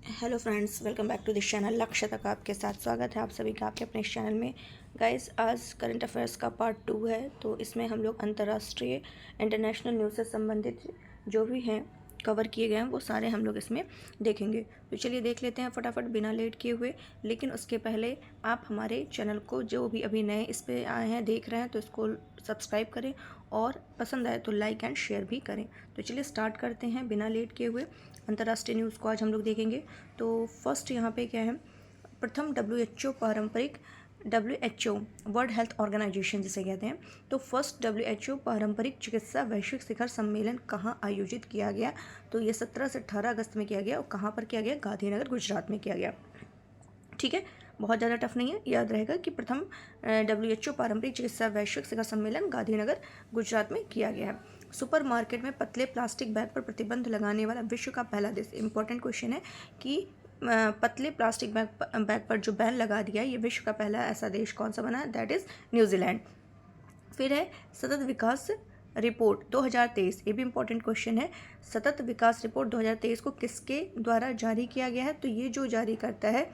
Hello friends, welcome back to this channel. लक्ष्य तक आपके साथ स्वागत है आप सभी का आपके अपने इस चैनल में। गाइस, आज करंट अफेयर्स का पार्ट 2 है, तो इसमें हम लोग अंतर्राष्ट्रीय इंटरनेशनल न्यूज़ से संबंधित जो भी हैं कवर किए गए हैं वो सारे हम लोग इसमें देखेंगे। तो चलिए देख लेते हैं फटाफट बिना लेट किए हुए। लेकिन उसके पहले आप हमारे चैनल को जो भी अभी नए इस पर आए हैं देख रहे हैं तो इसको सब्सक्राइब करें और पसंद आए तो लाइक एंड शेयर भी करें। तो चलिए स्टार्ट करते हैं बिना लेट किए हुए। अंतर्राष्ट्रीय न्यूज़ को आज हम लोग देखेंगे। तो फर्स्ट यहाँ पे क्या है, प्रथम WHO पारंपरिक WHO वर्ल्ड हेल्थ ऑर्गेनाइजेशन जिसे कहते हैं, तो फर्स्ट WHO पारंपरिक चिकित्सा वैश्विक शिखर सम्मेलन कहाँ आयोजित किया गया। तो ये 17 से 18 अगस्त में किया गया और कहाँ पर किया गया, गांधीनगर गुजरात में किया गया। ठीक है, बहुत ज़्यादा टफ नहीं है, याद रहेगा कि प्रथम WHO पारंपरिक चिकित्सा वैश्विक शिखर सम्मेलन गांधीनगर गुजरात में किया गया है। सुपरमार्केट में पतले प्लास्टिक बैग पर प्रतिबंध लगाने वाला विश्व का पहला देश। इंपॉर्टेंट क्वेश्चन है कि पतले प्लास्टिक बैग पर जो बैन लगा दिया है, ये विश्व का पहला ऐसा देश कौन सा बना है, दैट इज़ न्यूजीलैंड। फिर है सतत विकास रिपोर्ट 2023, ये भी इंपॉर्टेंट क्वेश्चन है। सतत विकास रिपोर्ट 2023 को किसके द्वारा जारी किया गया है, तो ये जो जारी करता है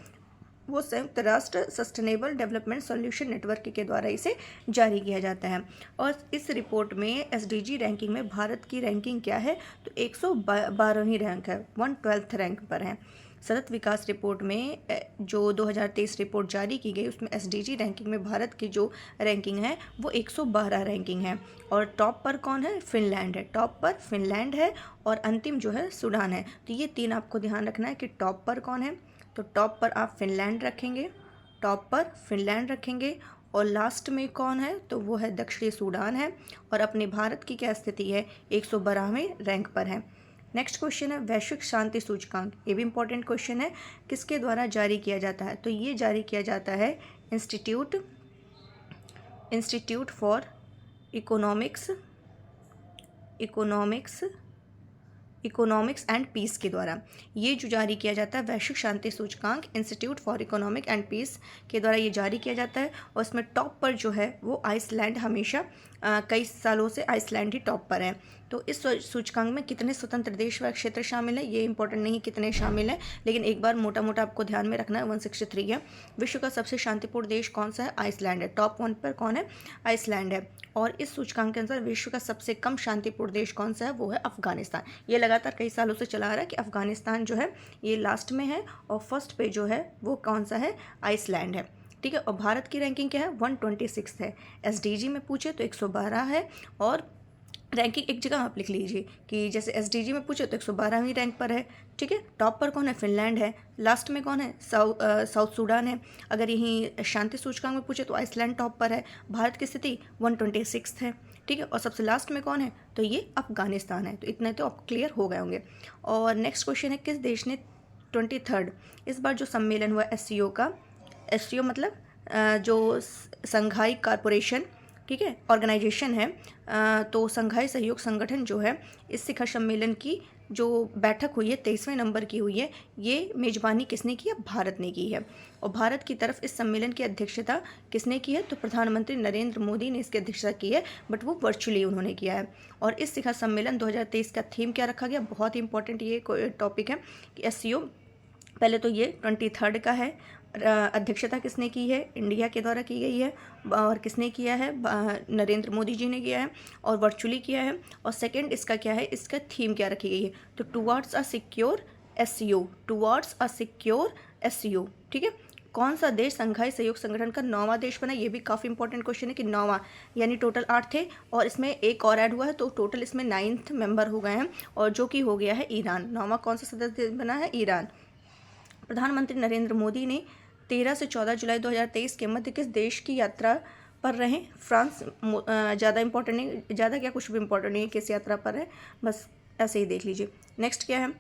वो संयुक्त राष्ट्र सस्टेनेबल डेवलपमेंट सॉल्यूशन नेटवर्क के द्वारा इसे जारी किया जाता है। और इस रिपोर्ट में SDG रैंकिंग में भारत की रैंकिंग क्या है, तो 112वीं रैंक है, 112th रैंक पर है। सतत विकास रिपोर्ट में जो 2023 रिपोर्ट जारी की गई उसमें SDG रैंकिंग में भारत की जो रैंकिंग है वो 112 रैंकिंग है। और टॉप पर कौन है, फिनलैंड है, टॉप पर फिनलैंड है और अंतिम जो है सूडान है। तो ये तीन आपको ध्यान रखना है कि टॉप पर कौन है, तो टॉप पर आप फिनलैंड रखेंगे, टॉप पर फिनलैंड रखेंगे और लास्ट में कौन है, तो वो है दक्षिणी सूडान है। और अपने भारत की क्या स्थिति है, 112वें रैंक पर है। नेक्स्ट क्वेश्चन है वैश्विक शांति सूचकांक, ये भी इंपॉर्टेंट क्वेश्चन है, किसके द्वारा जारी किया जाता है, तो ये जारी किया जाता है institute for economics and peace के द्वारा। ये जो जारी किया जाता है वैश्विक शांति सूचकांक institute for economic and peace के द्वारा ये जारी किया जाता है। और इसमें टॉप पर जो है वो आइसलैंड, हमेशा कई सालों से आइसलैंड ही टॉप पर है। तो इस सूचकांक में कितने स्वतंत्र देश व क्षेत्र शामिल हैं, ये इंपॉर्टेंट नहीं कितने शामिल हैं, लेकिन एक बार मोटा मोटा आपको ध्यान में रखना है, 163 है। विश्व का सबसे शांतिपूर्ण देश कौन सा है, आइसलैंड है, टॉप 1 पर कौन है, आइसलैंड है। और इस सूचकांक के अनुसार विश्व का सबसे कम शांतिपूर्ण देश कौन सा है, वो है अफगानिस्तान। ये लगातार कई सालों से चला आ रहा है कि अफगानिस्तान जो है ये लास्ट में है और फर्स्ट पे जो है वो कौन सा है, आइसलैंड है। ठीक है, और भारत की रैंकिंग क्या है, 126 है। SDG में पूछे तो 112 है और रैंकिंग एक जगह आप लिख लीजिए कि जैसे SDG में पूछे तो 112वीं रैंक पर है। ठीक है, टॉप पर कौन है, फिनलैंड है, लास्ट में कौन है, साउथ सूडान है। अगर यहीं शांति सूचकांक में पूछे तो आइसलैंड टॉप पर है, भारत की स्थिति 126 है। ठीक है, और सबसे लास्ट में कौन है, तो ये अफगानिस्तान है। तो इतने तो आप क्लियर हो गए होंगे। और नेक्स्ट क्वेश्चन है किस देश ने 23rd इस बार जो सम्मेलन हुआ SCO का, SCO मतलब जो संघाई कॉरपोरेशन, ठीक है, ऑर्गेनाइजेशन है, तो संघाई सहयोग संगठन जो है, इस शिखर सम्मेलन की जो बैठक हुई है 23वें नंबर की हुई है, ये मेज़बानी किसने की है, भारत ने की है। और भारत की तरफ इस सम्मेलन की अध्यक्षता किसने की है, तो प्रधानमंत्री नरेंद्र मोदी ने इसकी अध्यक्षता की है, बट वो वर्चुअली उन्होंने किया है। और इस शिखर सम्मेलन 2023 का थीम क्या रखा गया, बहुत ही इंपॉर्टेंट ये टॉपिक है कि SCO, पहले तो ये 23rd का है। अध्यक्षता किसने की है, इंडिया के द्वारा की गई है। और किसने किया है, नरेंद्र मोदी जी ने किया है और वर्चुअली किया है। और सेकंड इसका क्या है, इसका थीम क्या रखी गई है, तो टुवर्ड्स अ सिक्योर SCO। ठीक है, कौन सा देश संघाई सहयोग संगठन का 9वां देश बना, ये भी काफ़ी इंपॉर्टेंट क्वेश्चन है कि 9वां, यानी टोटल 8 थे और इसमें एक और ऐड हुआ है, तो टोटल इसमें 9th मेंबर हो गए हैं और जो कि हो गया है ईरान। 9वां कौन सा सदस्य बना है, ईरान। प्रधानमंत्री नरेंद्र मोदी ने 13 से 14 जुलाई 2023 के मध्य किस देश की यात्रा पर रहे, फ्रांस। ज़्यादा इंपॉर्टेंट नहीं, ज़्यादा क्या कुछ भी इंपॉर्टेंट नहीं है किस यात्रा पर है, बस ऐसे ही देख लीजिए। नेक्स्ट क्या है,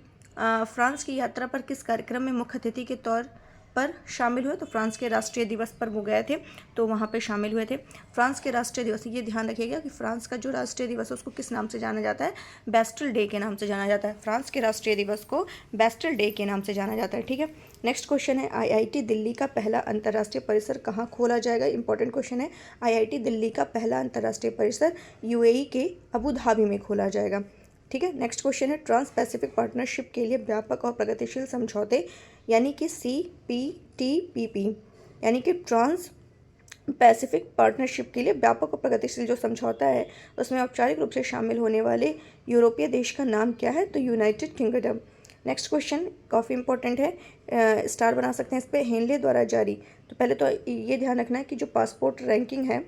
फ्रांस की यात्रा पर किस कार्यक्रम में मुख्य अतिथि के तौर पर शामिल हुए, तो फ्रांस के राष्ट्रीय दिवस पर वो गए थे, तो वहाँ पे शामिल हुए थे। फ्रांस के राष्ट्रीय दिवस, ये ध्यान रखिएगा कि फ्रांस का जो राष्ट्रीय दिवस है उसको किस नाम से जाना जाता है, बेस्टिल डे के नाम से जाना जाता है। फ्रांस के राष्ट्रीय दिवस को बेस्टिल डे के नाम से जाना जाता है। ठीक है, नेक्स्ट क्वेश्चन है IIT दिल्ली का पहला अंतर्राष्ट्रीय परिसर कहाँ खोला जाएगा। इंपॉर्टेंट क्वेश्चन है, IIT दिल्ली का पहला अंतर्राष्ट्रीय परिसर UAE के अबू धाबी में खोला जाएगा। ठीक है। नेक्स्ट क्वेश्चन है ट्रांस पैसिफिक पार्टनरशिप के लिए व्यापक और प्रगतिशील समझौते यानी कि CPTPP, यानी कि ट्रांस पैसिफिक पार्टनरशिप के लिए व्यापक और प्रगतिशील जो समझौता है उसमें औपचारिक रूप से शामिल होने वाले यूरोपीय देश का नाम क्या है? तो यूनाइटेड किंगडम। नेक्स्ट क्वेश्चन काफ़ी इंपॉर्टेंट है, स्टार बना सकते हैं इस पर। हेनले द्वारा जारी, तो पहले तो ये ध्यान रखना है कि जो पासपोर्ट रैंकिंग है,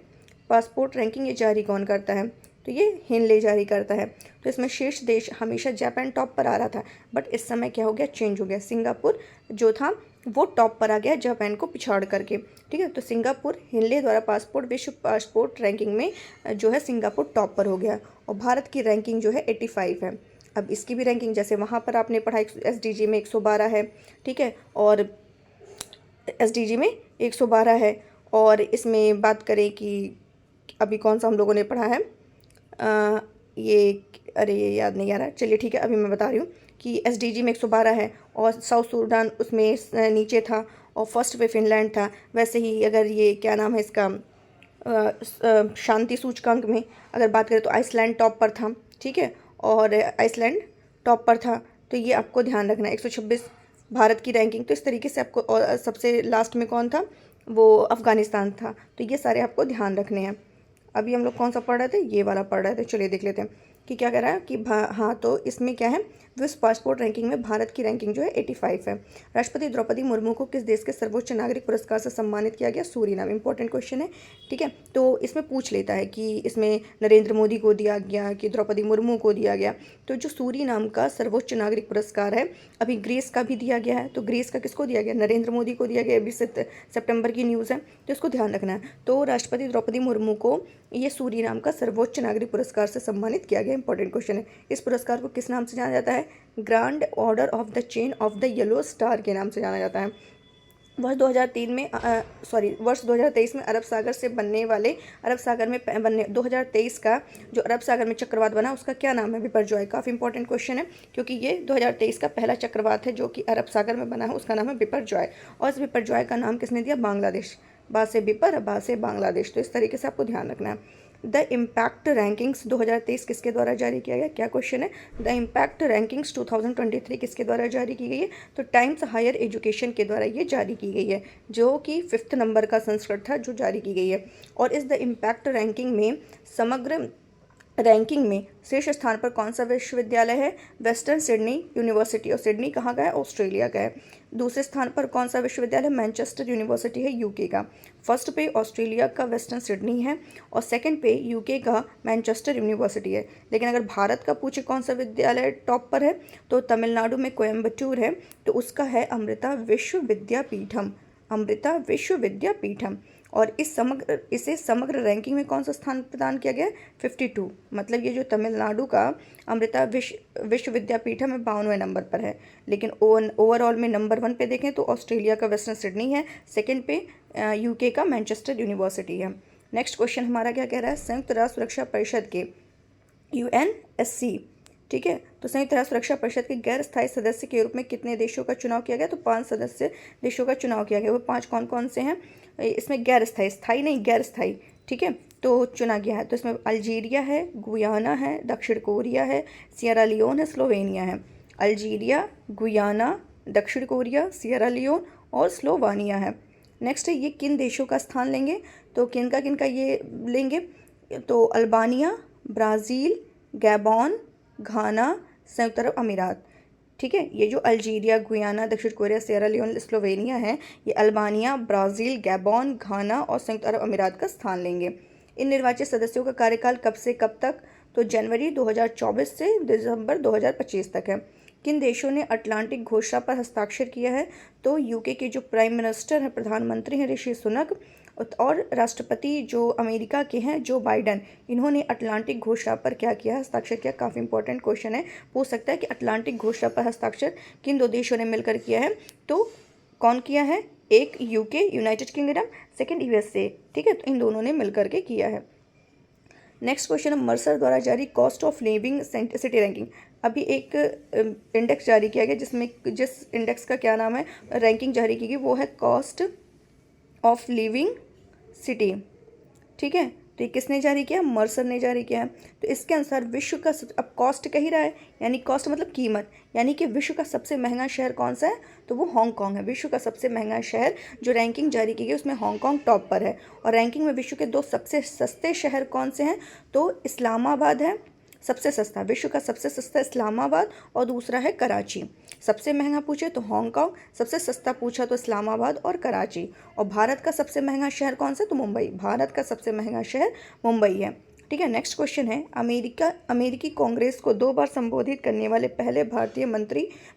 पासपोर्ट रैंकिंग ये जारी कौन करता है? तो ये हेनले जारी करता है। तो इसमें शीर्ष देश हमेशा जापान टॉप पर आ रहा था, बट इस समय क्या हो गया? चेंज हो गया। सिंगापुर जो था वो टॉप पर आ गया जापान को पिछाड़ करके। ठीक है, तो सिंगापुर हेनले द्वारा पासपोर्ट विश्व पासपोर्ट रैंकिंग में जो है सिंगापुर टॉप पर हो गया, और भारत की रैंकिंग जो है 85 है। अब इसकी भी रैंकिंग जैसे वहाँ पर आपने पढ़ा SDG में 112 है, ठीक है, और SDG में 112 है। और इसमें बात करें कि अभी कौन सा हम लोगों ने पढ़ा है, ये अरे ये याद नहीं आ रहा, चलिए ठीक है, अभी मैं बता रही हूँ कि SDG में 112 है और साउथ सूडान उसमें नीचे था और फर्स्ट पे फिनलैंड था। वैसे ही अगर ये क्या नाम है इसका, शांति सूचकांक में अगर बात करें तो आइसलैंड टॉप पर था, ठीक है, और आइसलैंड टॉप पर था। तो ये आपको ध्यान रखना है। 126 भारत की रैंकिंग, तो इस तरीके से आपको, और सबसे लास्ट में कौन था? वो अफ़गानिस्तान था। तो ये सारे आपको ध्यान रखने हैं। अभी हम लोग कौन सा पढ़ रहे थे? ये वाला पढ़ रहे थे। चलिए देख लेते हैं कि क्या कह रहा है कि हाँ, तो इसमें क्या है, विश्व पासपोर्ट रैंकिंग में भारत की रैंकिंग जो है 85 है। राष्ट्रपति द्रौपदी मुर्मू को किस देश के सर्वोच्च नागरिक पुरस्कार से सम्मानित किया गया? सूरीनाम। इंपॉर्टेंट क्वेश्चन है, ठीक है। तो इसमें पूछ लेता है कि इसमें नरेंद्र मोदी को दिया गया कि द्रौपदी मुर्मू को दिया गया। तो जो सूरीनाम का सर्वोच्च नागरिक पुरस्कार है, अभी ग्रीस का भी दिया गया है। तो ग्रीस का किसको दिया गया? नरेंद्र मोदी को दिया गया। अभी सितंबर की न्यूज़ है, तो इसको ध्यान रखना है। तो राष्ट्रपति द्रौपदी मुर्मू को ये सूरीनाम का सर्वोच्च नागरिक पुरस्कार से सम्मानित किया गया। इंपॉर्टेंट क्वेश्चन है। इस पुरस्कार को किस नाम से जाना जाता है? Grand order of the chain of the yellow star के नाम से जाना जाता है। वर्ष 2023 में अरब सागर से बनने वाले, अरब सागर में बनने 2023 का जो अरब सागर में चक्रवात बना उसका क्या नाम है? बिपरजॉय। काफ़ी इंपॉर्टेंट क्वेश्चन है, क्योंकि ये 2023 का पहला चक्रवात है जो कि अरब सागर में बना है, उसका नाम है बिपरजॉय। और इस बिपरजॉय का नाम किसने दिया? बांग्लादेश। बा से बिपर, बा से बांग्लादेश। तो इस तरीके से आपको ध्यान रखना है। द इम्पैक्ट रैंकिंग्स 2023 किसके द्वारा जारी किया गया? क्या क्वेश्चन है? द इम्पैक्ट रैंकिंग्स 2023 किसके द्वारा जारी की गई है? तो टाइम्स हायर एजुकेशन के द्वारा ये जारी की गई है, जो कि 5th नंबर का संस्करण था जो जारी की गई है। और इस द इम्पैक्ट रैंकिंग में, समग्र रैंकिंग में शीर्ष स्थान पर कौन सा विश्वविद्यालय है? Western Sydney university. और सिडनी कहाँ का है? ऑस्ट्रेलिया का है। दूसरे स्थान पर कौन सा विश्वविद्यालय? मैनचेस्टर यूनिवर्सिटी है, यूके का। फर्स्ट पे ऑस्ट्रेलिया का वेस्टर्न सिडनी है और सेकंड पे यूके का मैनचेस्टर यूनिवर्सिटी है। लेकिन अगर भारत का पूछे कौन सा विद्यालय टॉप पर है, तो तमिलनाडु में कोयम्बटूर है, तो उसका है अमृता विश्व विद्यापीठम। अमृता विश्व विद्यापीठम। और इसे समग्र रैंकिंग में कौन सा स्थान प्रदान किया गया? 52। मतलब ये जो तमिलनाडु का अमृता विश्व विद्यापीठम में 52वें नंबर पर है। लेकिन ओवरऑल में नंबर 1 पे देखें तो ऑस्ट्रेलिया का वेस्टर्न सिडनी है, सेकंड पे यूके का मैनचेस्टर यूनिवर्सिटी है। नेक्स्ट क्वेश्चन हमारा क्या कह रहा है? संयुक्त राष्ट्र सुरक्षा परिषद के UNSC, ठीक है, तो संयुक्त राष्ट्र सुरक्षा परिषद के गैर स्थायी सदस्य के रूप में कितने देशों का चुनाव किया गया? तो 5 सदस्य देशों का चुनाव किया गया। वो 5 कौन कौन से हैं? इसमें गैर स्थायी, स्थायी नहीं, गैर स्थायी, ठीक है, तो चुना गया है। तो इसमें अल्जीरिया है, गुयाना है, दक्षिण कोरिया है, सियरा लियोन है, स्लोवेनिया है। अल्जीरिया, गुयाना, दक्षिण कोरिया, सियरा लियोन और स्लोवानिया है। नेक्स्ट है, ये किन देशों का स्थान लेंगे? तो किन का ये लेंगे? तो अल्बानिया, ब्राज़ील, गैबॉन, घाना, संयुक्त अरब अमीरात। ठीक है, ये जो अल्जीरिया, गुयाना, दक्षिण कोरिया, सियरा लियोन, स्लोवेनिया है, ये अल्बानिया, ब्राज़ील, गैबॉन, घाना और संयुक्त अरब अमीरात का स्थान लेंगे। इन निर्वाचित सदस्यों का कार्यकाल कब से कब तक? तो जनवरी 2024 से दिसंबर 2025 तक है। किन देशों ने अटलांटिक घोषणा पर हस्ताक्षर किया है? तो यूके के जो प्राइम मिनिस्टर हैं, प्रधानमंत्री हैं ऋषि सुनक, और राष्ट्रपति जो अमेरिका के हैं जो बाइडन, इन्होंने अटलांटिक घोषणा पर क्या किया? हस्ताक्षर किया। काफ़ी इंपॉर्टेंट क्वेश्चन है, पूछ सकता है कि अटलांटिक घोषणा पर हस्ताक्षर किन 2 देशों ने मिलकर किया है? तो कौन किया है? एक UK United kingdom, second USA, ठीक है, तो इन दोनों ने मिलकर के किया है। नेक्स्ट क्वेश्चन है मर्सर द्वारा जारी cost of living city ranking. अभी एक इंडेक्स जारी किया गया जिस इंडेक्स का क्या नाम है, रैंकिंग जारी की गई, वो है कॉस्ट ऑफ लिविंग सिटी, ठीक है, तो ये किसने जारी किया? मर्सर ने जारी किया है। तो इसके अनुसार विश्व का अब कॉस्ट कह ही रहा है, यानी कॉस्ट मतलब कीमत, यानी कि विश्व का सबसे महंगा शहर कौन सा है? तो वो हांगकांग है। विश्व का सबसे महंगा शहर जो रैंकिंग जारी की गई उसमें हांगकांग टॉप पर है। और रैंकिंग में विश्व के 2 सबसे सस्ते शहर कौन से हैं? तो इस्लामाबाद है सबसे सस्ता, विश्व का सबसे सस्ता इस्लामाबाद, और दूसरा है कराची। सबसे महंगा पूछे तो हांगकांग, सबसे सस्ता पूछा तो इस्लामाबाद और कराची। और भारत का सबसे महंगा शहर कौन सा? तो मुंबई। भारत का सबसे महंगा शहर मुंबई है। ठीक है, नेक्स्ट क्वेश्चन है, अमेरिकी कांग्रेस को 2 बार संबोधित करने वाले पहले भारतीय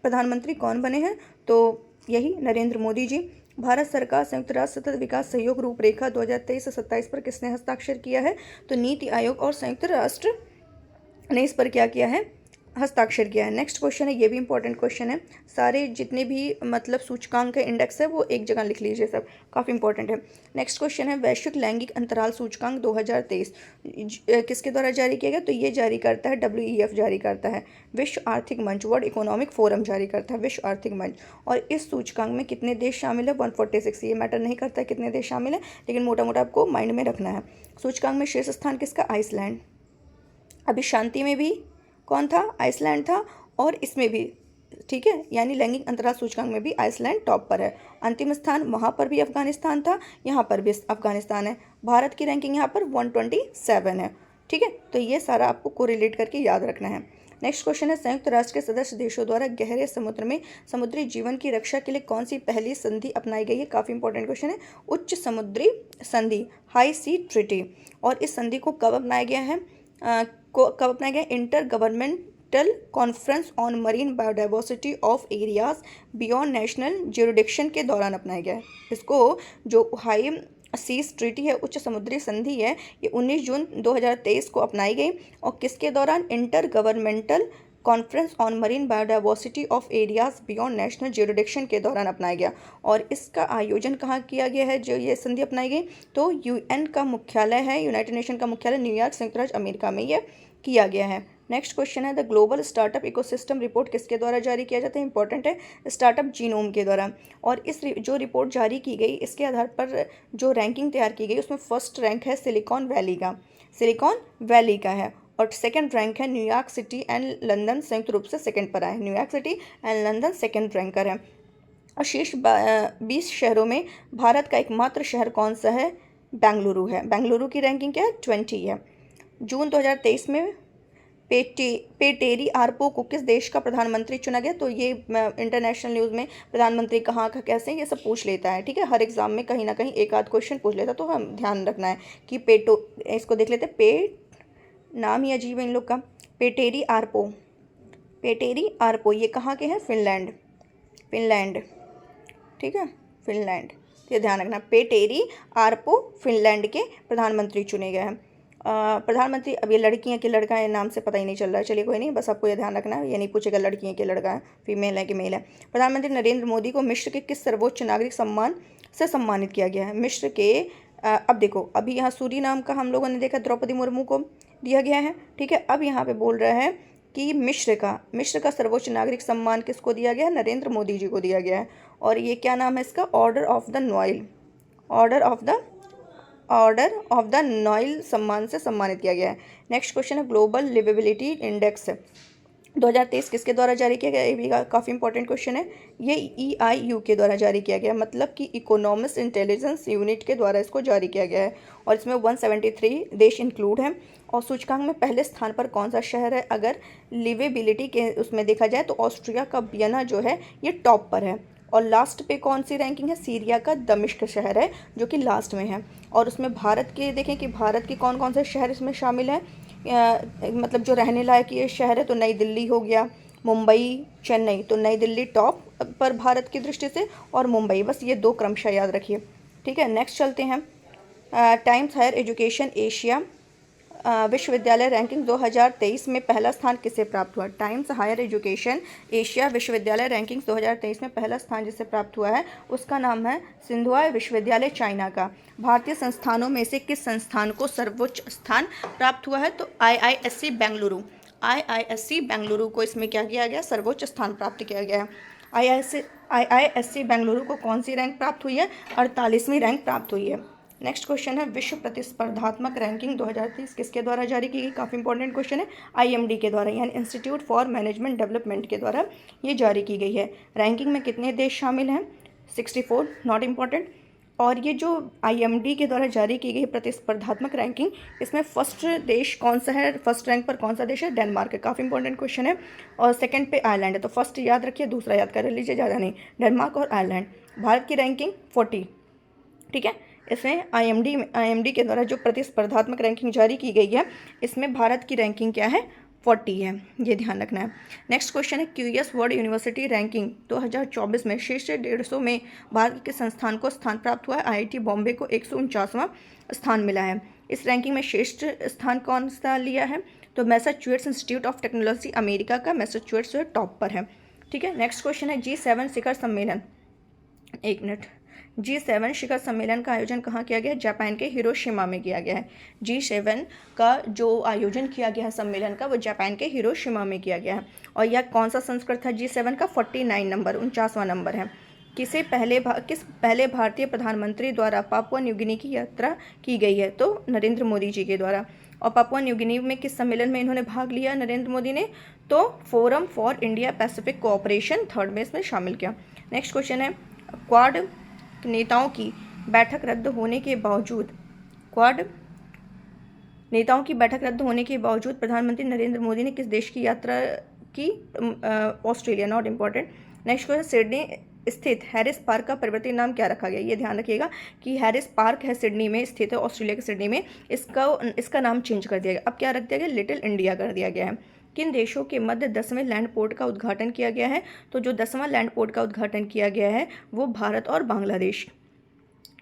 प्रधानमंत्री कौन बने हैं? तो यही नरेंद्र मोदी जी। भारत सरकार संयुक्त राष्ट्र सतत विकास सहयोग रूपरेखा 2023 से 27 पर किसने हस्ताक्षर किया है? तो नीति आयोग और संयुक्त राष्ट्र ने इस पर क्या किया है? हस्ताक्षर किया है। नेक्स्ट क्वेश्चन है, ये भी इंपॉर्टेंट क्वेश्चन है। सारे जितने भी मतलब सूचकांक है, इंडेक्स है, वो एक जगह लिख लीजिए, सब काफ़ी इंपॉर्टेंट है। नेक्स्ट क्वेश्चन है, वैश्विक लैंगिक अंतराल सूचकांक 2023 किसके द्वारा जारी किया गया? तो ये जारी करता है WEF जारी करता है, विश्व आर्थिक मंच, वर्ल्ड इकोनॉमिक फोरम जारी करता है, विश्व आर्थिक मंच। और इस सूचकांक में कितने देश शामिल है? 146। ये मैटर नहीं करता है कितने देश शामिल है, लेकिन मोटा मोटा आपको माइंड में रखना है। सूचकांक में शीर्ष स्थान किसका? आइसलैंड। अभी शांति में भी कौन था? आइसलैंड था। और इसमें भी, ठीक है, यानी लैंगिक अंतराल सूचकांक में भी आइसलैंड टॉप पर है। अंतिम स्थान वहाँ पर भी अफगानिस्तान था, यहाँ पर भी अफगानिस्तान है। भारत की रैंकिंग यहाँ पर 127 है। ठीक है, तो ये सारा आपको कोरिलेट करके याद रखना है। नेक्स्ट क्वेश्चन है, संयुक्त राष्ट्र के सदस्य देशों द्वारा गहरे समुद्र में समुद्री जीवन की रक्षा के लिए कौन सी पहली संधि अपनाई गई है? काफ़ी इंपॉर्टेंट क्वेश्चन है। उच्च समुद्री संधि, हाई सी ट्रीटी। और इस संधि को कब अपनाया गया है? कब अपनाया गया? Inter governmental conference on marine biodiversity of areas beyond national jurisdiction के दौरान अपनाया गया है। इसको जो हाई सीज ट्रीटी है, उच्च समुद्री संधि है, ये 19 जून 2023 को अपनाई गई। और किसके दौरान? Inter governmental conference on marine biodiversity of areas beyond national jurisdiction के दौरान अपनाया गया। और इसका आयोजन कहाँ किया गया है जो ये संधि अपनाई गई? तो UN का मुख्यालय है, यूनाइटेड नेशन का मुख्यालय न्यूयॉर्क, संयुक्त राज्य अमेरिका में यह किया गया है। नेक्स्ट क्वेश्चन है, the global startup ecosystem report किसके द्वारा जारी किया जाता है? इंपॉर्टेंट है, स्टार्टअप जीनोम के द्वारा। और इस जो रिपोर्ट जारी की गई, इसके आधार पर जो रैंकिंग तैयार की गई उसमें फर्स्ट रैंक है सिलिकॉन वैली का, सिलिकॉन वैली का है। और सेकंड रैंक है न्यूयॉर्क सिटी एंड लंदन, संयुक्त रूप से सेकंड पर आए। New York city and London second ranker है। और शीर्ष 20 शहरों में भारत का एकमात्र शहर कौन सा है? बेंगलुरु है। बेंगलुरु की रैंकिंग क्या है? 20 है। जून 2023 में पेटेरी आरपो को किस देश का प्रधानमंत्री चुना गया? तो ये इंटरनेशनल न्यूज़ में प्रधानमंत्री कहाँ का कैसे ये सब पूछ लेता है। ठीक है, हर एग्जाम में कहीं ना कहीं एक आध क्वेश्चन पूछ लेता है, तो हम ध्यान रखना है कि इसको देख लेते हैं। नाम ही अजीब है इन लोग का। पेटेरी आरपो ये कहाँ के हैं? फिनलैंड। ठीक है, फिनलैंड, ये ध्यान रखना। पेटेरी आरपो फिनलैंड के प्रधानमंत्री चुने गए हैं। प्रधानमंत्री, अब ये लड़की है कि लड़का है, नाम से पता ही नहीं चल रहा है, चलिए कोई नहीं, बस आपको ये ध्यान रखना है, ये नहीं पूछेगा लड़की है कि लड़का है, फीमेल है कि मेल है। प्रधानमंत्री नरेंद्र मोदी को मिस्र के किस सर्वोच्च नागरिक सम्मान से सम्मानित किया गया है? मिस्र के अब देखो, अभी यहाँ सूरीनाम का हम लोगों ने देखा, द्रौपदी मुर्मू को दिया गया है। ठीक है, अब यहाँ पे बोल रहा है कि मिस्र का सर्वोच्च नागरिक सम्मान किसको दिया गया है? नरेंद्र मोदी जी को दिया गया है। और ये क्या नाम है इसका? ऑर्डर ऑफ द नॉइल सम्मान से सम्मानित किया गया है। नेक्स्ट क्वेश्चन है, ग्लोबल लिवेबिलिटी इंडेक्स 2023 किसके द्वारा जारी किया गया? ये भी काफ़ी इंपॉर्टेंट क्वेश्चन है। ये EIU के द्वारा जारी किया गया, मतलब कि इकोनॉमिक्स इंटेलिजेंस यूनिट के द्वारा इसको जारी किया गया है। और इसमें 173 देश इंक्लूड हैं। और सूचकांक में पहले स्थान पर कौन सा शहर है? अगर लिवेबिलिटी के उसमें देखा जाए तो ऑस्ट्रिया का वियना जो है ये टॉप पर है। और लास्ट पे कौन सी रैंकिंग है? सीरिया का दमिश्क शहर है जो कि लास्ट में है। और उसमें भारत के देखें कि भारत के कौन कौन से शहर इसमें शामिल हैं, मतलब जो रहने लायक ये शहर है, तो नई दिल्ली हो गया, मुंबई, चेन्नई। तो नई दिल्ली टॉप पर भारत की दृष्टि से, और मुंबई, बस ये 2 क्रमशः याद रखिए। ठीक है, नेक्स्ट चलते हैं। टाइम्स हायर एजुकेशन एशिया विश्वविद्यालय रैंकिंग 2023 में पहला स्थान किसे प्राप्त हुआ? टाइम्स हायर एजुकेशन एशिया विश्वविद्यालय रैंकिंग 2023 में पहला स्थान जिसे प्राप्त हुआ है उसका नाम है सिंधुआ विश्वविद्यालय, चाइना का। भारतीय संस्थानों में से किस संस्थान को सर्वोच्च स्थान प्राप्त हुआ है? तो IISc बेंगलुरु को इसमें क्या किया गया? सर्वोच्च स्थान प्राप्त किया गया है। IISc बेंगलुरु को कौन सी रैंक प्राप्त हुई है? 48वीं रैंक प्राप्त हुई है। नेक्स्ट क्वेश्चन है विश्व प्रतिस्पर्धात्मक रैंकिंग 2030 किसके द्वारा जारी की गई? काफ़ी इंपॉर्टेंट क्वेश्चन है। IMD के द्वारा यानी इंस्टीट्यूट फॉर मैनेजमेंट डेवलपमेंट के द्वारा ये जारी की गई है। रैंकिंग में कितने देश शामिल हैं? 64, नॉट इम्पॉर्टेंट। और ये जो IMD के द्वारा जारी की गई प्रतिस्पर्धात्मक रैंकिंग, इसमें फर्स्ट देश कौन सा है? फर्स्ट रैंक पर कौन सा देश है? डेनमार्क है। काफ़ी इंपॉर्टेंट क्वेश्चन है। और सेकंड पे आयरलैंड है। तो फर्स्ट याद रखिए, दूसरा याद कर लीजिए, ज़्यादा नहीं। डेनमार्क और आयरलैंड। भारत की रैंकिंग 40, ठीक है। इसमें IMD के द्वारा जो प्रतिस्पर्धात्मक रैंकिंग जारी की गई है, इसमें भारत की रैंकिंग क्या है? 40 है, ये ध्यान रखना है। नेक्स्ट क्वेश्चन है QS वर्ल्ड यूनिवर्सिटी रैंकिंग 2024 में शीर्ष 150 में भारत के संस्थान को स्थान प्राप्त हुआ है। IIT बॉम्बे को 149वां स्थान मिला है। इस रैंकिंग में श्रेष्ठ स्थान कौन सा लिया है? तो Massachusetts institute of technology America का मैसाचुसेट्स जो है टॉप पर है, ठीक है। नेक्स्ट क्वेश्चन है G7 शिखर सम्मेलन, एक मिनट, G7 शिखर सम्मेलन का आयोजन कहाँ किया गया है? जापान के हिरोशिमा में किया गया है। G7 का जो आयोजन किया गया है सम्मेलन का, वो जापान के हिरोशिमा में किया गया है। और यह कौन सा संस्करण था G7 का? 49 नंबर, 49वां नंबर है। किस पहले भारतीय प्रधानमंत्री द्वारा पापुआ न्यू गिनी की यात्रा की गई है? तो नरेंद्र मोदी जी के द्वारा। और पापुआ न्यू गिनी में किस सम्मेलन में इन्होंने भाग लिया नरेंद्र मोदी ने? तो forum for India Pacific cooperation, third में इसमें शामिल किया। नेक्स्ट क्वेश्चन है क्वाड नेताओं की बैठक रद्द होने के बावजूद प्रधानमंत्री नरेंद्र मोदी ने किस देश की यात्रा की? Australia, not important. Next question Sydney स्थित हैरिस पार्क का परिवर्तित नाम क्या रखा गया? ये ध्यान रखिएगा कि हैरिस पार्क है, सिडनी में स्थित है, ऑस्ट्रेलिया के सिडनी में। इसका नाम चेंज कर दिया गया। अब क्या रख दिया गया? लिटिल इंडिया कर दिया गया है। किन देशों के मध्य 10वें लैंड पोर्ट का उद्घाटन किया गया है? तो जो 10वां लैंड पोर्ट का उद्घाटन किया गया है वो भारत और बांग्लादेश।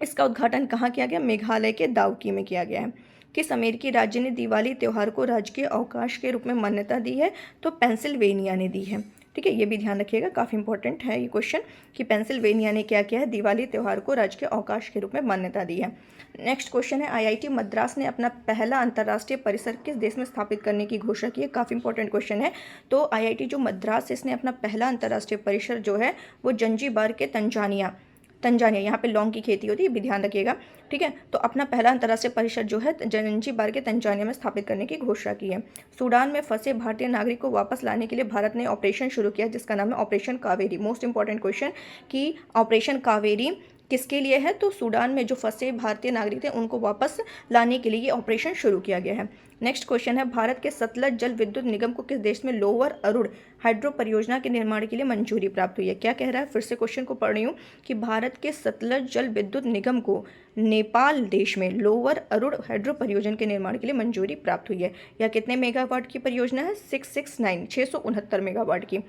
इसका उद्घाटन कहाँ किया गया? मेघालय के दावकी में किया गया है। किस अमेरिकी राज्य ने दिवाली त्यौहार को राजकीय अवकाश के रूप में मान्यता दी है? तो पेंसिल्वेनिया ने दी है, ठीक है। ये भी ध्यान रखिएगा, काफ़ी इंपॉर्टेंट है ये क्वेश्चन कि पेंसिल्वेनिया ने क्या किया है? दिवाली त्यौहार को राजकीय अवकाश के रूप में मान्यता दी है। नेक्स्ट क्वेश्चन है IIT मद्रास ने अपना पहला अंतर्राष्ट्रीय परिसर किस देश में स्थापित करने की घोषणा की है? काफ़ी इंपॉर्टेंट क्वेश्चन है। तो IIT जो मद्रास, इसने अपना पहला अंतर्राष्ट्रीय परिसर जो है वो जंजीबार के तंजानिया, यहाँ पे लौंग की खेती होती है, भी ध्यान रखिएगा, ठीक है। तो अपना पहला अंतर्राष्ट्रीय परिषद जो है जंजीबार के तंजानिया में स्थापित करने की घोषणा की है। सूडान में फंसे भारतीय नागरिक को वापस लाने के लिए भारत ने ऑपरेशन शुरू किया जिसका नाम है operation Kaveri. Most important question कि ऑपरेशन कावेरी किसके लिए है? तो सूडान में जो फंसे भारतीय नागरिक थे उनको वापस लाने के लिए ये ऑपरेशन शुरू किया गया है। नेक्स्ट क्वेश्चन है भारत के सतलज जल विद्युत निगम को किस देश में लोअर अरुण हाइड्रो परियोजना के निर्माण के लिए मंजूरी प्राप्त हुई है? क्या कह रहा है? फिर से क्वेश्चन को पढ़ रही हूँ कि भारत के सतलज जल विद्युत निगम को नेपाल देश में लोअर अरुण हाइड्रो परियोजना के निर्माण के लिए मंजूरी प्राप्त हुई है। यह कितने मेगावाट की परियोजना है? 669 मेगावाट की।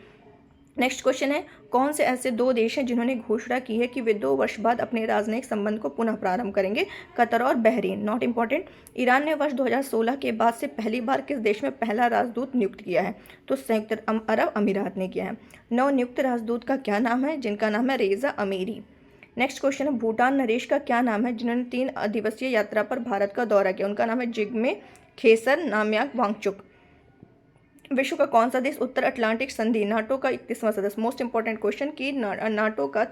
नेक्स्ट क्वेश्चन है कौन से ऐसे दो देश हैं जिन्होंने घोषणा की है कि वे 2 वर्ष बाद अपने राजनयिक संबंध को पुनः प्रारंभ करेंगे? कतर और बहरीन, नॉट इम्पॉर्टेंट। ईरान ने वर्ष 2016 के बाद से पहली बार किस देश में पहला राजदूत नियुक्त किया है? तो संयुक्त अरब अमीरात ने किया है। नवनियुक्त राजदूत का क्या नाम है? जिनका नाम है रेजा अमीरी। नेक्स्ट क्वेश्चन है भूटान नरेश का क्या नाम है जिन्होंने 3 दिवसीय यात्रा पर भारत का दौरा किया? उनका नाम है जिग्मे खेसर नामयाक वांगचुक। विश्व का कौन सा देश उत्तर अटलांटिक संधि नाटो का 31वां सदस्य? मोस्ट इंपॉर्टेंट क्वेश्चन कि नाटो का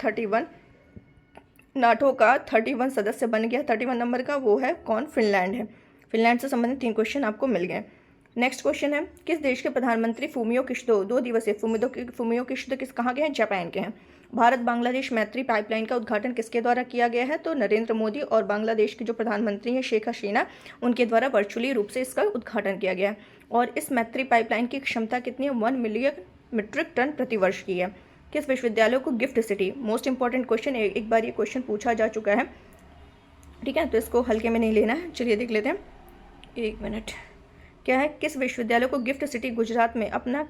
31 सदस्य बन गया। 31 नंबर का वो है कौन? फिनलैंड है। फिनलैंड से संबंधित 3 क्वेश्चन आपको मिल गए। नेक्स्ट क्वेश्चन है किस देश के प्रधानमंत्री फूमियो किशिडो 2 दिवसीय फूमियो किशिडो कहाँ के हैं? जापान के हैं। भारत बांग्लादेश मैत्री पाइपलाइन का उद्घाटन किसके द्वारा किया गया है? तो नरेंद्र मोदी और बांग्लादेश के जो प्रधानमंत्री हैं शेख हसीना, उनके द्वारा वर्चुअली रूप से इसका उद्घाटन किया गया है। और इस मैत्री पाइपलाइन की क्षमता कितनी है? 1 मिलियन मीट्रिक टन प्रतिवर्ष की है। किस विश्वविद्यालय को gift city? Most important question, एक बार ये क्वेश्चन पूछा जा चुका है, ठीक है, तो इसको हल्के में नहीं लेना है। चलिए देख लेते हैं, 1 मिनट। क्या है? किस विश्वविद्यालय को गिफ्ट सिटी गुजरात में अपना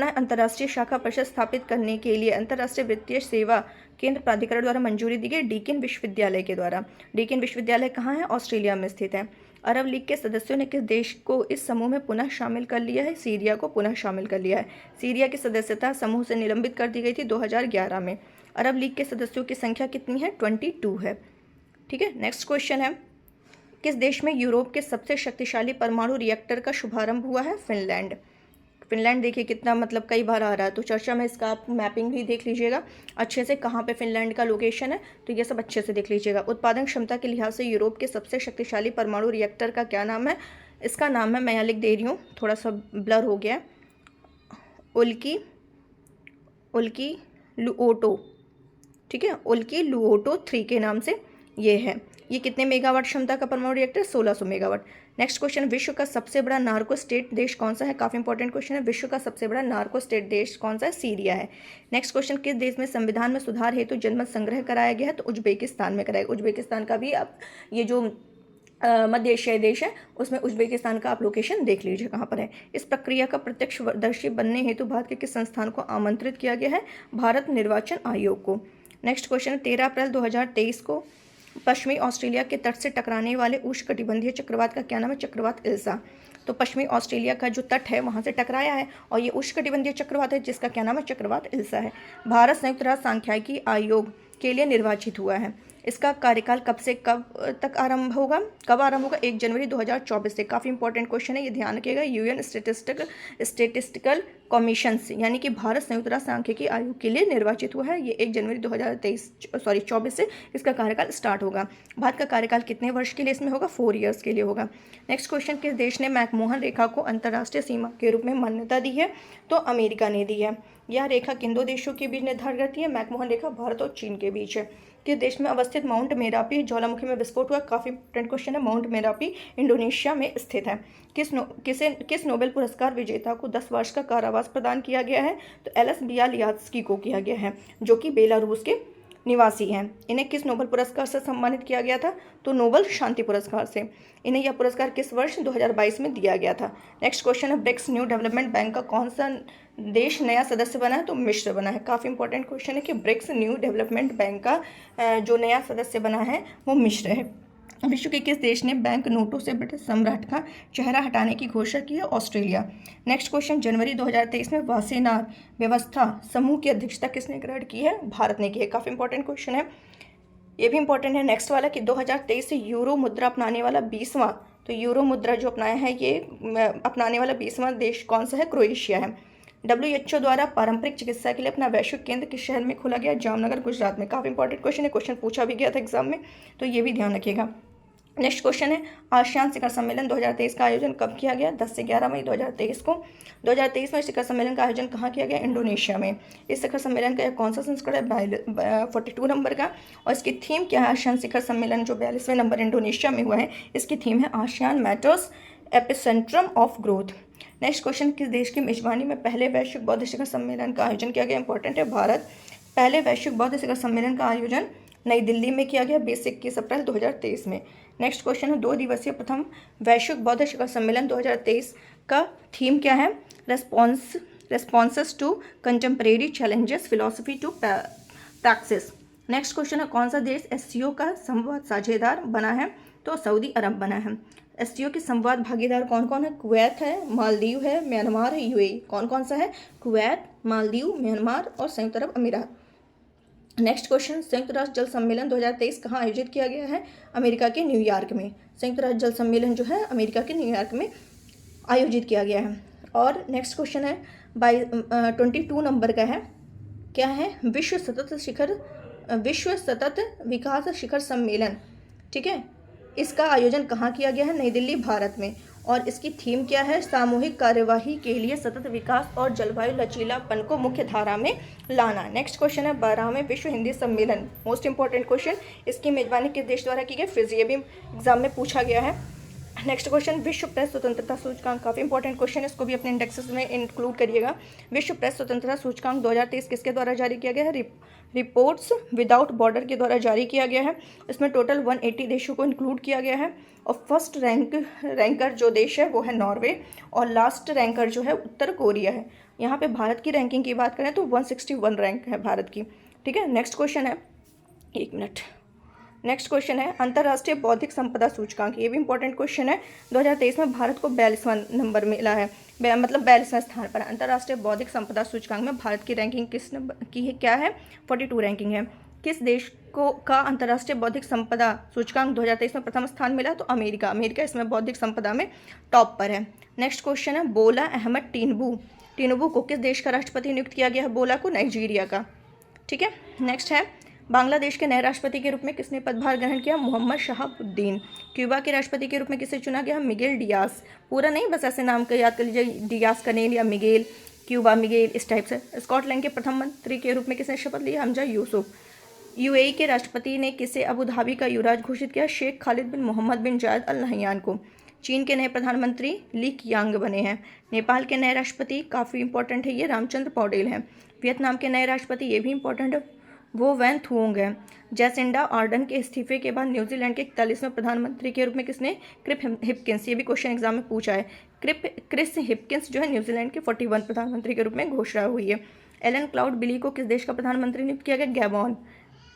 अंतर्राष्ट्रीय शाखा परिषद स्थापित करने के लिए अंतर्राष्ट्रीय वित्तीय सेवा केंद्र प्राधिकरण द्वारा मंजूरी दी गई? डीकिन विश्वविद्यालय के द्वारा। डीकिन विश्वविद्यालय कहाँ है? ऑस्ट्रेलिया में स्थित है। अरब लीग के सदस्यों ने किस देश को इस समूह में पुनः शामिल कर लिया है? सीरिया को पुनः शामिल कर लिया है। सीरिया की सदस्यता समूह से निलंबित कर दी गई थी 2011 में। अरब लीग के सदस्यों की संख्या कितनी है? 22 है, ठीक है। नेक्स्ट क्वेश्चन है किस देश में यूरोप के सबसे शक्तिशाली परमाणु रिएक्टर का शुभारंभ हुआ है? फिनलैंड। फिनलैंड देखिए कितना मतलब कई बार आ रहा है, तो चर्चा में इसका आप मैपिंग भी देख लीजिएगा अच्छे से, कहाँ पे फिनलैंड का लोकेशन है, तो ये सब अच्छे से देख लीजिएगा। उत्पादन क्षमता के लिहाज से यूरोप के सबसे शक्तिशाली परमाणु रिएक्टर का क्या नाम है? इसका नाम है, मैं यहाँ लिख दे रही हूँ, थोड़ा सा ब्लर हो गया है, उल्की लुओटो, ठीक है, उल्की लुओटो 3 के नाम से ये है। ये कितने मेगावाट क्षमता का परमाणु रिएक्टर? 1600 मेगावाट। नेक्स्ट क्वेश्चन, विश्व का सबसे बड़ा नार्को स्टेट देश कौन सा है? काफी इंपॉर्टेंट क्वेश्चन है। विश्व का सबसे बड़ा नार्को स्टेट देश कौन सा है? सीरिया है। नेक्स्ट क्वेश्चन, किस देश में संविधान में सुधार हेतु जनमत संग्रह कराया गया है? तो उज्बेकिस्तान में कराया। उज्बेकिस्तान का भी आप ये जो मध्य एशियाई देश है उसमें उज्बेकिस्तान का आप लोकेशन देख लीजिए कहाँ पर है। इस प्रक्रिया का प्रत्यक्षदर्शी बनने हेतु भारत के किस संस्थान को आमंत्रित किया गया है? भारत निर्वाचन आयोग को। नेक्स्ट क्वेश्चन, 13 अप्रैल 2023 को पश्चिमी ऑस्ट्रेलिया के तट से टकराने वाले उष्णकटिबंधीय चक्रवात का क्या नाम है? चक्रवात इल्सा। तो पश्चिमी ऑस्ट्रेलिया का जो तट है वहाँ से टकराया है और ये उष्णकटिबंधीय चक्रवात है जिसका क्या नाम है? चक्रवात इल्सा है। भारत संयुक्त राष्ट्र सांख्यिकी आयोग के लिए निर्वाचित हुआ है। इसका कार्यकाल कब से कब तक आरंभ होगा? 1 जनवरी 2024 से। काफ़ी इंपॉर्टेंट क्वेश्चन है, ये ध्यान रखिएगा। यूएन स्टेटिस्टिकल कमीशन से, यानी कि भारत संयुक्त राष्ट्र सांख्यिकी आयोग के लिए निर्वाचित हुआ है। ये 1 जनवरी 2024 से इसका कार्यकाल स्टार्ट होगा। भारत का कार्यकाल कितने वर्ष के लिए इसमें होगा? 4 ईयर्स के लिए होगा। नेक्स्ट क्वेश्चन, किस देश ने मैकमोहन रेखा को अंतर्राष्ट्रीय सीमा के रूप में मान्यता दी है? तो अमेरिका ने दी है। यह रेखा किन 2 देशों के बीच निर्धारित करती है? मैकमोहन रेखा भारत और चीन के बीच है। किस देश में अवस्थित माउंट मेरापी ज्वालामुखी में विस्फोट हुआ? काफी इंपॉर्टेंट क्वेश्चन है। माउंट मेरापी इंडोनेशिया में स्थित है। किस नोबेल पुरस्कार विजेता को 10 वर्ष का कारावास प्रदान किया गया है? तो एलएस बियालियात्स्की को किया गया है, जो कि बेलारूस के निवासी हैं। इन्हें किस नोबेल पुरस्कार से सम्मानित किया गया था? तो नोबेल शांति पुरस्कार से। इन्हें यह पुरस्कार किस वर्ष? 2022 में दिया गया था। नेक्स्ट क्वेश्चन है, ब्रिक्स न्यू डेवलपमेंट बैंक का कौन सा देश नया सदस्य बना है? तो मिस्र बना है। काफ़ी इंपॉर्टेंट क्वेश्चन है कि ब्रिक्स न्यू डेवलपमेंट बैंक का जो नया सदस्य बना है वो मिस्र है। विश्व के किस देश ने बैंक नोटों से ब्रिटिश सम्राट का चेहरा हटाने की घोषणा की है? ऑस्ट्रेलिया। नेक्स्ट क्वेश्चन, जनवरी 2023 में वासेनार व्यवस्था समूह की अध्यक्षता किसने ग्रहण की है? भारत ने की है। काफ़ी इंपॉर्टेंट क्वेश्चन है, ये भी इंपॉर्टेंट है। नेक्स्ट वाला कि 2023 से यूरो मुद्रा अपनाने वाला 20वां, तो यूरो मुद्रा जो अपनाया है ये अपनाने वाला 20वां देश कौन सा है? क्रोएशिया है। WHO द्वारा पारंपरिक चिकित्सा के लिए अपना वैश्विक केंद्र किस शहर में खोला गया? जामनगर, गुजरात में। काफ़ी इंपॉर्टेंट क्वेश्चन है, क्वेश्चन पूछा भी गया था एग्जाम में, तो ये भी ध्यान रखिएगा। नेक्स्ट क्वेश्चन है, आसियान शिखर सम्मेलन 2023 का आयोजन कब किया गया? 10 से 11 मई 2023 को। 2023 में शिखर सम्मेलन का आयोजन कहाँ किया गया? इंडोनेशिया में। इस शिखर सम्मेलन का कौन सा संस्करण है? 42 नंबर का। और इसकी थीम क्या है? आसियान शिखर सम्मेलन जो 42वें नंबर इंडोनेशिया में हुआ है, इसकी थीम है ASEAN matters epicentrum of growth. Next question, किस देश की मेजबानी में पहले वैश्विक बौद्ध शिखर सम्मेलन का आयोजन किया गया? इंपॉर्टेंट है, भारत। पहले वैश्विक बौद्ध शिखर सम्मेलन का आयोजन नई दिल्ली में किया गया 20 से 21 अप्रैल 2023 में। नेक्स्ट क्वेश्चन है, 2 दिवसीय प्रथम वैश्विक बौद्ध शिखर सम्मेलन 2023 का थीम क्या है? Responses to contemporary challenges, philosophy to practice. Next question है, कौन सा देश एससीओ का संवाद साझेदार बना है? तो सऊदी अरब बना है। एससीओ के संवाद भागीदार कौन कौन है? कुवैत है, मालदीव है, म्यांमार है, यूएई। कौन कौन सा है? कुवैत, मालदीव, म्यांमार और संयुक्त अरब अमीरात। नेक्स्ट क्वेश्चन, संयुक्त राष्ट्र जल सम्मेलन 2023 कहाँ आयोजित किया गया है? अमेरिका के न्यूयॉर्क में। संयुक्त राष्ट्र जल सम्मेलन जो है अमेरिका के न्यूयॉर्क में आयोजित किया गया है। और नेक्स्ट क्वेश्चन है 22 नंबर का है, क्या है? विश्व सतत विकास शिखर सम्मेलन, ठीक है, इसका आयोजन कहाँ किया गया है? नई दिल्ली, भारत में। और इसकी थीम क्या है? सामूहिक कार्यवाही के लिए सतत विकास और जलवायु लचीलापन को मुख्य धारा में लाना। नेक्स्ट क्वेश्चन है 12वें विश्व हिंदी सम्मेलन, मोस्ट इंपॉर्टेंट क्वेश्चन, इसकी मेजबानी किस देश द्वारा की गई? फिजी। ये भी एग्जाम में पूछा गया है। नेक्स्ट क्वेश्चन, विश्व प्रेस स्वतंत्रता सूचकांक, काफ़ी इंपॉर्टेंट क्वेश्चन है, इसको भी अपने इंडेक्सेस में इंक्लूड करिएगा। विश्व प्रेस स्वतंत्रता सूचकांक 2023 किसके द्वारा जारी किया गया है? रिपोर्ट्स विदाउट बॉर्डर के द्वारा जारी किया गया है। इसमें टोटल 180 देशों को इंक्लूड किया गया है। और फर्स्ट रैंकर जो देश है वो है नॉर्वे और लास्ट रैंकर जो है उत्तर कोरिया है। यहाँ पे भारत की रैंकिंग की बात करें तो 161 रैंक है भारत की, ठीक है। नेक्स्ट क्वेश्चन है, एक मिनट, नेक्स्ट क्वेश्चन है अंतर्राष्ट्रीय बौद्धिक संपदा सूचकांक। ये भी इंपॉर्टेंट क्वेश्चन है। 2023 में भारत को 42वां नंबर मिला है, मतलब 42वें स्थान पर। अंतर्राष्ट्रीय बौद्धिक संपदा सूचकांक में भारत की रैंकिंग किस नंबर की है? क्या है? 42 रैंकिंग है। किस देश का अंतर्राष्ट्रीय बौद्धिक संपदा सूचकांक 2023 में प्रथम स्थान मिला? तो अमेरिका इसमें बौद्धिक संपदा में टॉप पर है। नेक्स्ट क्वेश्चन है बोला अहमद टिनबू टिनुबू को किस देश का राष्ट्रपति नियुक्त किया गया है? बोला को नाइजीरिया का। ठीक है, नेक्स्ट है बांग्लादेश के नए राष्ट्रपति के रूप में किसने पदभार ग्रहण किया? मोहम्मद शहाबुद्दीन। क्यूबा के राष्ट्रपति के रूप में किसे चुना गया? मिगेल डियास। पूरा नहीं, बस ऐसे नाम का याद कर लीजिए, डियास कनेल या मिगेल, क्यूबा मिगेल, इस टाइप से। स्कॉटलैंड के प्रथम मंत्री के रूप में किसने शपथ लिया? हमजा यूसुफ। यूएई के राष्ट्रपति ने किसे अबू धाबी का युवराज घोषित किया? शेख खालिद बिन मोहम्मद बिन जायद अल नहयान को। चीन के नए प्रधानमंत्री ली कियांग बने हैं। नेपाल के नए राष्ट्रपति काफ़ी इंपॉर्टेंट है, ये रामचंद्र पौडेल हैं। वियतनाम के नए राष्ट्रपति ये भी इंपॉर्टेंट है, वो वैन थुओंग है। जैसिंडा आर्डन के इस्तीफे के बाद न्यूजीलैंड के 41वें प्रधानमंत्री के रूप में किसने? क्रिस हिप्किंस। ये भी क्वेश्चन एग्जाम में पूछा है। क्रिस हिप्किंस जो है न्यूजीलैंड के 41 प्रधानमंत्री के रूप में घोषणा हुई है। एलन क्लाउड बिली को किस देश का प्रधानमंत्री नियुक्त किया गया? गैबॉन।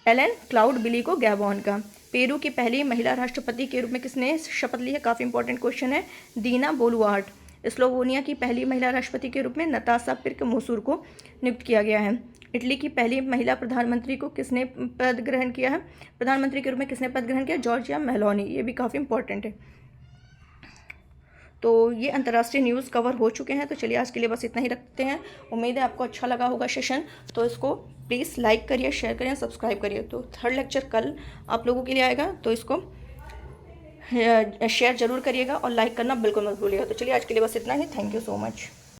एलन क्लाउड बिली को गैबॉन का। पेरू की पहली महिला राष्ट्रपति के रूप में किसने शपथ ली है? काफ़ी इंपॉर्टेंट क्वेश्चन है, दीना बोलुआर्ट। स्लोवेनिया की पहली महिला राष्ट्रपति के रूप में नताशा पिर्क मोसूर को नियुक्त किया गया है। इटली की पहली महिला प्रधानमंत्री को किसने पद ग्रहण किया है? प्रधानमंत्री के रूप में किसने पद ग्रहण किया? Giorgia Meloni. ये भी काफ़ी इंपॉर्टेंट है। तो ये अंतर्राष्ट्रीय न्यूज़ कवर हो चुके हैं। तो चलिए आज के लिए बस इतना ही रखते हैं। उम्मीद है आपको अच्छा लगा होगा सेशन। तो इसको प्लीज़ लाइक करिए, शेयर करिए, सब्सक्राइब करिए। तो थर्ड लेक्चर कल आप लोगों के लिए आएगा, तो इसको शेयर ज़रूर करिएगा और लाइक करना बिल्कुल मत भूलिएगा। तो चलिए आज के लिए बस इतना ही। Thank you so much.